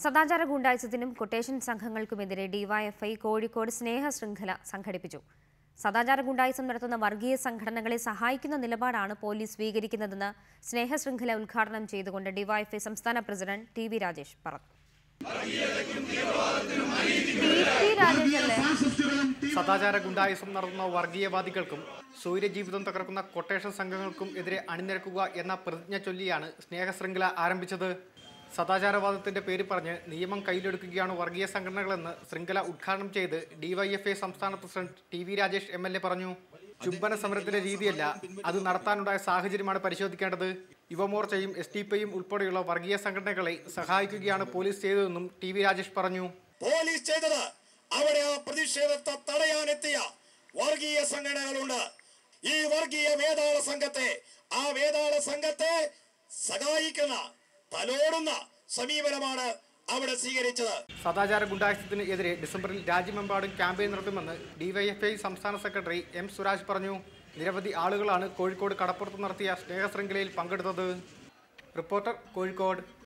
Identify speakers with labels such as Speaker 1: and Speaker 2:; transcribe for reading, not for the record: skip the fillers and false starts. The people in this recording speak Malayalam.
Speaker 1: സദാചാര ഗുണ്ടായിസത്തിനും കൊട്ടേഷൻ സംഘങ്ങൾക്കുമെതിരെ ഡിവൈഎഫ്ഐ കോഴിക്കോട് സ്നേഹ ശൃംഖല സംഘടിപ്പിച്ചു. സദാചാര ഗുണ്ടായിസം നടത്തുന്ന വർഗീയ സംഘടനകളെ സഹായിക്കുന്ന നിലപാടാണ് പോലീസ് സ്വീകരിക്കുന്നതെന്ന് സ്നേഹ ശൃംഖല ഉദ്ഘാടനം ചെയ്തുകൊണ്ട് ഡിവൈഎഫ്ഐ സംസ്ഥാന പ്രസിഡന്റ് ടി.വി. രാജേഷ് പറഞ്ഞു.
Speaker 2: സദാചാര ഗുണ്ടായിസം നടത്തുന്ന വർഗീയവാദികൾക്കും സ്വൈര്യജീവിതം തകർക്കുന്ന കൊട്ടേഷൻ സംഘങ്ങൾക്കും എതിരെ അണിനിരക്കുക എന്ന പ്രതിജ്ഞ ചൊല്ലിയാണ് സ്നേഹ ശൃംഖല ആരംഭിച്ചത്. സദാചാരവാദത്തിന്റെ പേര് പറഞ്ഞ് നിയമം കയ്യിലെടുക്കുകയാണ് വർഗീയ സംഘടനകളെന്ന് ശൃംഖല ഉദ്ഘാടനം ചെയ്ത് ഡിവൈഎഫ്ഐ സംസ്ഥാന പ്രസിഡന്റ് ടി.വി. രാജേഷ് എം.എൽ.എ. പറഞ്ഞു. ചുംബന സമരത്തിന്റെ രീതിയല്ല, അത് നടത്താനുണ്ടായ സാഹചര്യമാണ് പരിശോധിക്കേണ്ടത്. യുവമോർച്ചയും എസ്.ഡി.പി.യും ഉൾപ്പെടെയുള്ള വർഗീയ സംഘടനകളെ സഹായിക്കുകയാണ് പോലീസ് ചെയ്തതെന്നും ടി.വി. രാജേഷ് പറഞ്ഞു.
Speaker 3: പോലീസ് ചെയ്തത് അവിടെ ആ പ്രതിഷേധത്തെ തടയാനെത്തിയ വർഗീയ സംഘടനകളുണ്ട്. ഈ വർഗീയ വേതാള സംഘത്തെ സഹായിക്കുന്ന തലോടുന്ന സമീപനമാണ് അവിടെ സ്വീകരിച്ചത്.
Speaker 2: സദാചാര ഗുണ്ടായിസത്തിന് എതിരെ ഡിസംബറിൽ രാജ്യമെമ്പാടും ക്യാമ്പയിൻ നടത്തുമെന്ന് ഡിവൈഎഫ്ഐ സംസ്ഥാന സെക്രട്ടറി എം സുരാജ് പറഞ്ഞു. നിരവധി ആളുകളാണ് കോഴിക്കോട് കടപ്പുറത്ത് നടത്തിയ സ്നേഹ ശൃംഖലയിൽ പങ്കെടുത്തത്. റിപ്പോർട്ടർ, കോഴിക്കോട്.